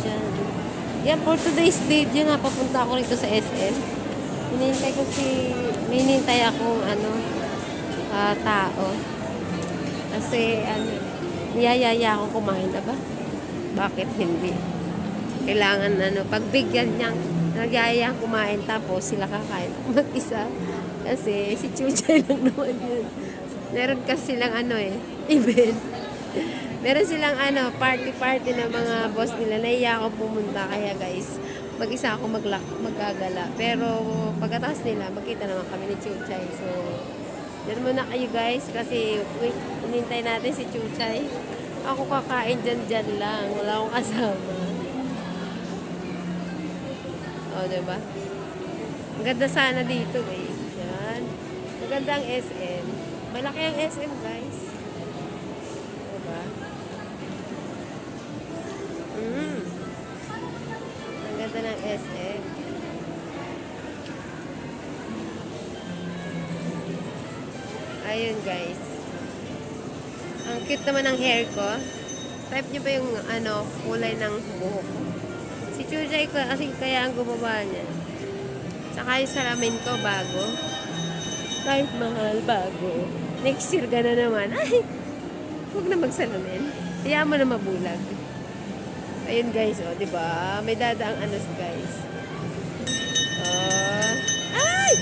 dyan. Yan, for today's video nga, papunta ako rito sa SM. May hinihintay akong tao. Kasi, niyayaya akong kumain na ba? Bakit hindi? Kailangan, pagbigyan niyang nagyaya kumain, tapos sila kakain mag-isa. Kasi, si Chuchay lang naman yun. Meron kasi silang event. Meron silang party ng mga boss nila. Naiya ako pumunta. Kaya guys, mag-isa ako magagala. Pero pagkatapos nila, magkita naman kami ni Chuchay. So, dyan muna kayo guys. Kasi wait, hinintay natin si Chuchay. Ako kakain dyan lang. Wala akong kasama. O, diba? Ang ganda sana dito guys. Yan. Maganda ang SM. Malaki ang SM guys. Diba? Ang ganda ng SM. Ayun guys. Ang cute naman ng hair ko. Type niyo ba yung kulay ng buhok ko? Si Chuchay ko kasi kaya ang gumawa niya. Saka yung salamin ko bago. Kahit mahal bago. Next year gana naman. Ay, huwag na magsalamin. Kaya mo na mabulag. Ayun guys, diba? May dadaang guys. Oh. Ay!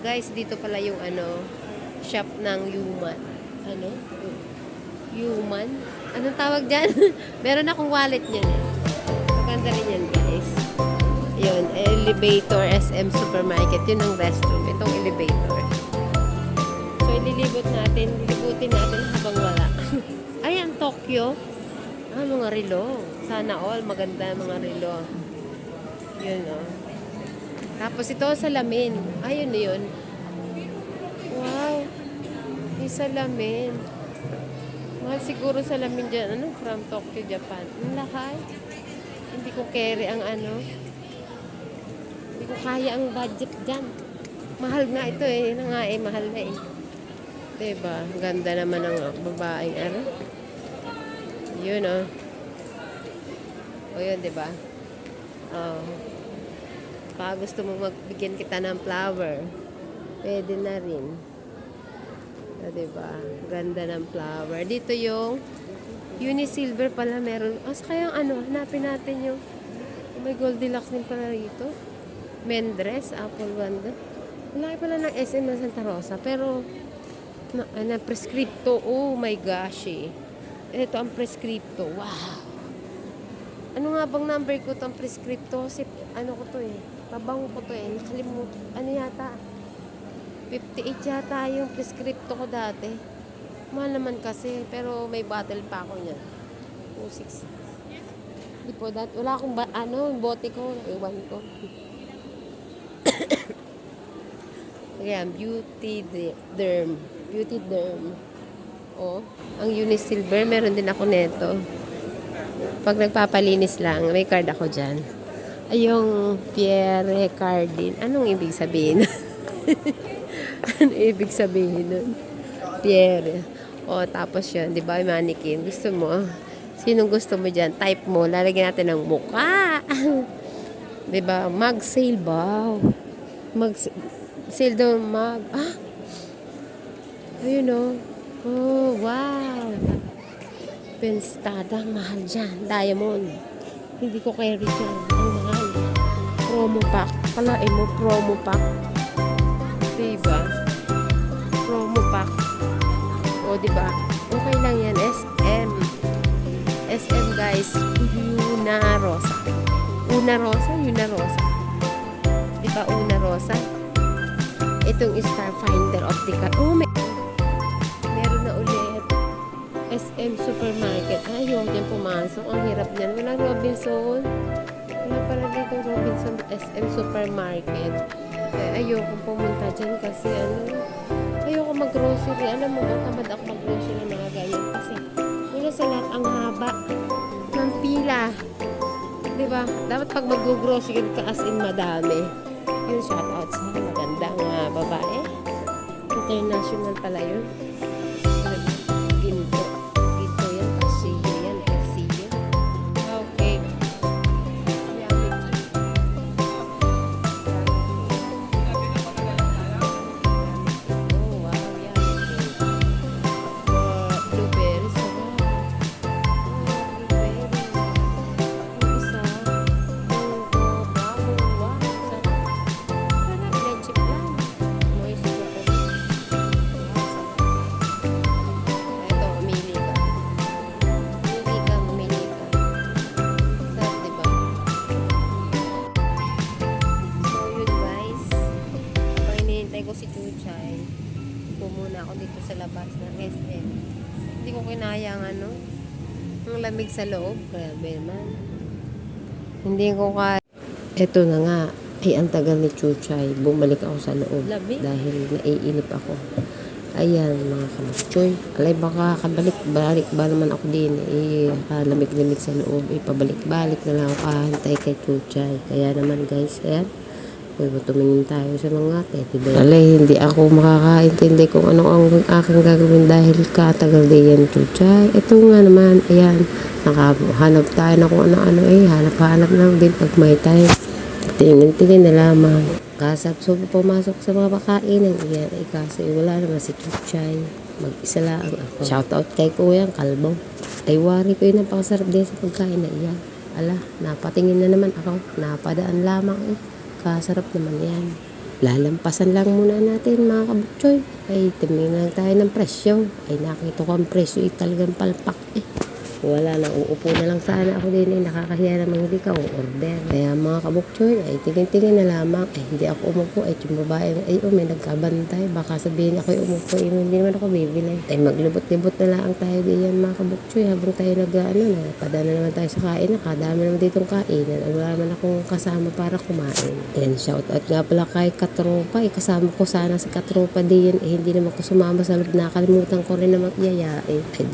Guys, dito pala yung shop ng Human. Human? Anong tawag dyan? Meron akong wallet niyan eh. Maganda rin yan guys. Yun, elevator SM Supermarket. Yun ang restroom. Itong elevator. So, lilibutin natin habang wala. Ayan, Tokyo. Mga relo. Sana all maganda mga relo. Yun Tapos ito salamin. Ayun na yun. Wow. May salamin. Mahal siguro salamin dyan. From Tokyo, Japan. Ang lahat. Hindi ko carry ang Hindi ko kaya ang budget dyan. Mahal nga ito eh. Yun nga mahal na eh. Diba? Ganda naman ng babaeng Yun O yun, diba? Pag gusto mo magbigyan kita ng flower, pwede na rin. Diba? Ganda ng flower. Dito yung Unisilver pala meron. Kaya hanapin natin yung may Goldilocks din pala rito. Mendres, Apple Wonder. Malaki pala ng SM na Santa Rosa. Pero, prescripto. Oh my gosh eh. Ito ang prescripto. Wow! Ano nga bang number ko itong prescripto? Kasi ko to eh. Pabango ko to eh. Nakalimut. Yata? 58 yata yung prescripto ko dati. Mahal naman kasi. Pero may bottle pa ako niyan. 260. Di po that. Wala akong bote ko. Iwan ko. Ayan. Beauty Derm. Ang Unisilver. Meron din ako neto. Pag nagpapalinis lang, may card ako dyan. Yung Pierre Cardin. Anong ibig sabihin? Ano ibig sabihin nun? Pierre. Tapos yun, di ba, mannequin. Gusto mo? Sinong gusto mo dyan? Type mo. Lalagyan natin ng mukha. Di ba? Mag sale ba? Mag sale daw mag. Ayun Oh, wow. Penstada, mahal dyan. Diamond. Hindi ko carry dyan. Ang mahal. Promo pack. Kalain mo, promo pack. Diba? Promo pack. Diba? Okay lang yan. SM guys. Una Rosa. Diba? Una Rosa. Itong Starfinder Optical. Meron na ulit. SM Supermarket. Ayaw dyan pumasok. Ang hirap niyan. Walang Robinson. Wala pala dito Robinson SM Supermarket. ayoko pumunta dyan kasi ayoko mag-grocery. Alam mo ba, tamad ako mag-grocery ng mga ganyan kasi una sa lahat ang haba ng pila. Diba? Dapat pag mag-grocery ka as in madami. Yun, shout out sa magandang babae. International pala yun. Ginto. Ginto yan. Pasilyo yan. Pasilyo. Okay. Oh, wow. Blueberries. Ko si Chuchay, pumuna ako dito sa labas ng SM. Hindi ko kinaya ang ang lamig sa loob. Grabe man. Hindi ko kaya. Ito na nga, ay ang tagal ni Chuchay. Bumalik ako sa loob. Lamig? Dahil naiinip ako. Ayan, mga kamutchoy. Alay, baka kabalik-balik ba naman ako din. Lamig-lamig sa loob. Pabalik-balik na lang ako kahantay kay Chuchay. Kaya naman guys, ayan. Tumingin tayo sa mga teddy bear. Alay, hindi ako makakaintindi kung ano ang aking gagawin dahil katagal din yan, Chuchay. Ito nga naman, ayan, nakahanap tayo na kung ano-ano hanap-hanap lang din pag may time. Tingin-tingin na lamang. Kasap-so pumasok sa mga pakainan. Ayan, kaso wala naman si Chuchay. Mag-isa lang ako. Shoutout kay Kuyang Kalbo. Ay, wari ko yun, napakasarap din sa pagkain na iyan. Ala, napatingin na naman ako. Napadaan lamang Kasarap naman yan. Lalampasan lang muna natin mga kabukchoy. Ay, tumingin lang tayo ng presyo. Ay, nakita ko ang presyo talagang palpak Wala na, uupo na lang sana ako din nakakahiya naman hindi ka order. Kaya mga kabukchoy, ay tingin-tingin na lamang. Ay, hindi ako umupo. Ay, yung babae, may nagkabantay. Baka sabihin ako umupo, hindi naman ako bibili. Ay, maglibot-libot na lang tayo diyan mga kabukchoy. Habang tayo padana naman tayo sa kainan. Kadami naman ditong kainan. Ay, wala naman akong kasama para kumain. Ayan, shout out nga pala kay Katropa. Ay, kasama ko sana si Katropa diyan. Hindi naman ko sumama sa loob. Nakalimutan ko rin naman iyayain. Ay,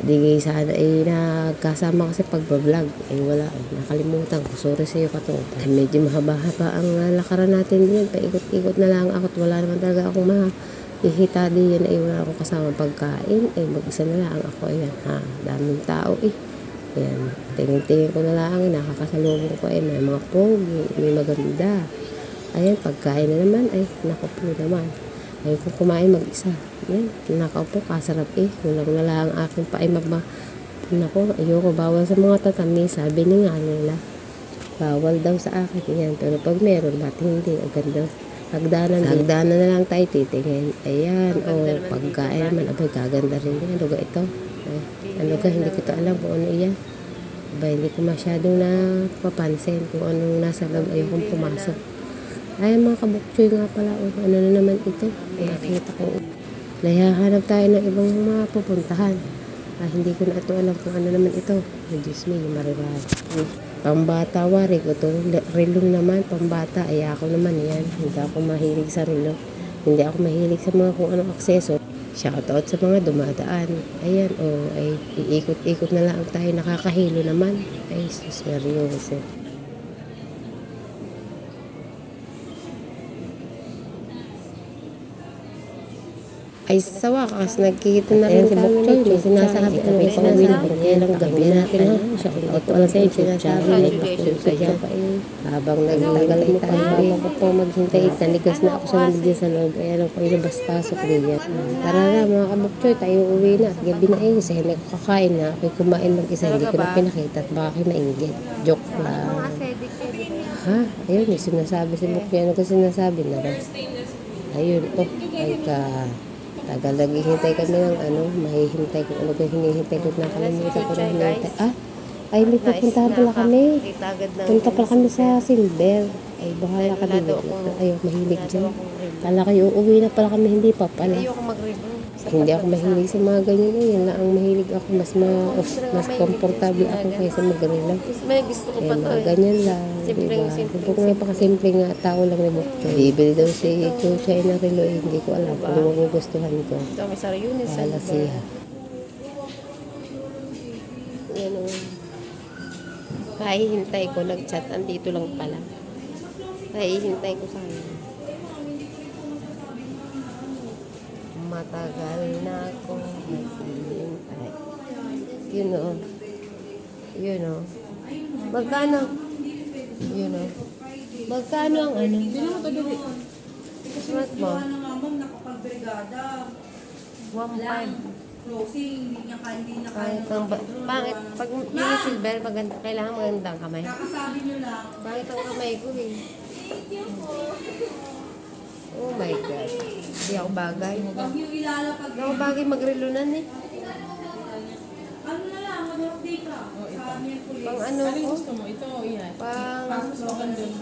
di sana nagkasama kasi pagbablog. Wala. Nakalimutan ko. Sorry sa iyo, Katropa. Ay, medyo mahaba-haba ang lakaran natin diyan. Paikot-ikot na lang ako. Wala naman talaga akong ihita diyan. Ay, wala akong kasama pagkain. Ay, mag-isa na lang ako. Ayan, daming tao Ayan, tingin-tingin ko na lang. Nakakasalubong ko may mga pogi, may maganda. Ayan, pagkain na naman. Ay, naku po naman. Ay, kung kumain mag-isa. Ayan, nakaupo, kasarap Kulang na lang ang aking Naku, ayoko bawal sa mga tatamis. Sabi ni nga nila, bawal daw sa akin yan. Pero pag meron, ba't hindi? Agad Hagdanan na lang tayo titingin. Ayan, pagkain naman. Abay, kaganda rin yan. Ano ga ito? Hindi ko ito alam kung ano yan. Abay, hindi ko masyadong napapansin kung anong nasa loob. Ayokong pumasok. Ayan, mga kabukchoy nga pala. Ano na naman ito? Nakita ko. Layahanap tayo ng ibang mga pupuntahan. Hindi ko na ito alam kung ano naman ito. Diyos me, mariwari. Pambata, wari ko ito. Relo naman, pambata. Ay, ako naman yan. Hindi ako mahilig sa relo. Hindi ako mahilig sa mga kung anong akseso. Shoutout sa mga dumadaan. Ayan, ay iikot-ikot na lang tayo. Nakakahilo naman. Ay, sus, seryoso. Ay, sa wakas, nagkikita na rin si Bukchoy. May sinasabi ko may sinasabi na lang gabi natin Shoutout pala sa inyo. Sinasabi habang nagtagal tayo bago po maghintay. Naligas na ako sa nalagyan sa loob. Kaya lang ko ilabas-pasok din yan. Tara na mga kabukchoy, tayo uwi na. At gabi na kasi hindi ko kakain na. Ako'y kumain mag-isa. Hindi ko na pinakita at baka kayo mainggit. Joke lang. Ayun, may sinasabi si Bukchoy. Ano ka sinasabi na rin? Ayun, ay ka... Tagal naghihintay kami ng mahihintay ko. Ano ko hinihintay ko na kalimutan ko na hinihintay. Ay, may pupuntahan pala kami. Punta pala kami sa Silver. Ay, bahala ka din. Wala daw akong- Ayaw, mahilig wala daw dyan. akong relo. Kala kayo, uuwi na pala kami, hindi pa pala. Ayoko mag-relo. Hindi ako mahilig sa mga ganyan na yun. Ang mahilig ako, mas komportable ako kaysa mag-relo. May gusto ko Eh, pa to mga eh. ganyan lang, Simpleng- diba? simpleng- Kung nga pakasimple nga, tao lang ni Bukchoy. Bibili daw si Chuchay na relo, eh, hindi ko alam kung magugustuhan ko. Ito may sarili sa Bahala siya. Yan o. Kahihintay ko, nag-chat, andito lang pala. Kahihintay ko sa kanya. Matagal na ako naghihintay. Yun o. Yun o. Magkano? Yun o. Magkano ang ano? Smart mo? Ano nga ma'am, nakapagbrigada. 1.5. Closing, hindi na Pangit ang pangit. Pag yung silver, maganda, kailangan magandang kamay. Kakasabi nyo lang. Pangit ang kamay ko eh. Oh my God. Hindi ako bagay. Huwag nyo ilalapag. Hindi ako bagay magrelunan eh. Ano na lang, mag-update ka. Sa Merkulis. Pang ano Ano yung ko? gusto mo? Ito o yan? Pang... Pasok slogan doon.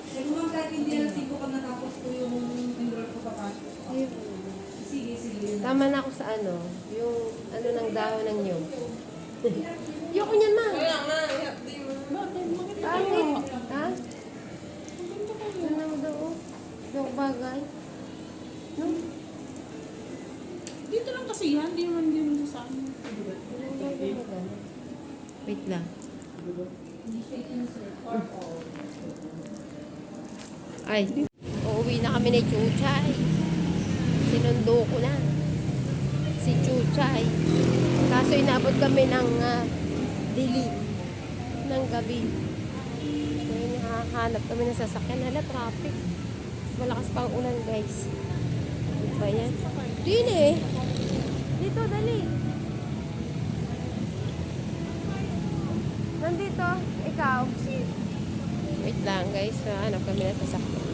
Siguro ma'am, kahit hindi alas 5 pag natapos ko yung enroll ko papasok. Sige, sige. Tama na ako sa ano. Yung ano ng dahon ng nyog. Yoko niyan ma. Kaya nga, i-update mo. Bakit? Bakit Pangit. Ha? Ano mo daw? Hindi ako bagay. No? Dito lang kasi yan. Di naman sa amin. Wait lang. Ay, uuwi na kami ni Chuchay. Sinundo ko na. Si Chuchay. Kaso inabot kami ng dilim ng gabi. Kaya nakahanap kami ng sasakyan. Hala, traffic. Mas malakas pang ulan, guys. Ano ba yan? Dito eh. Dito, dali. Nandito, ikaw. Wait lang guys, hanap kami na sasakyan.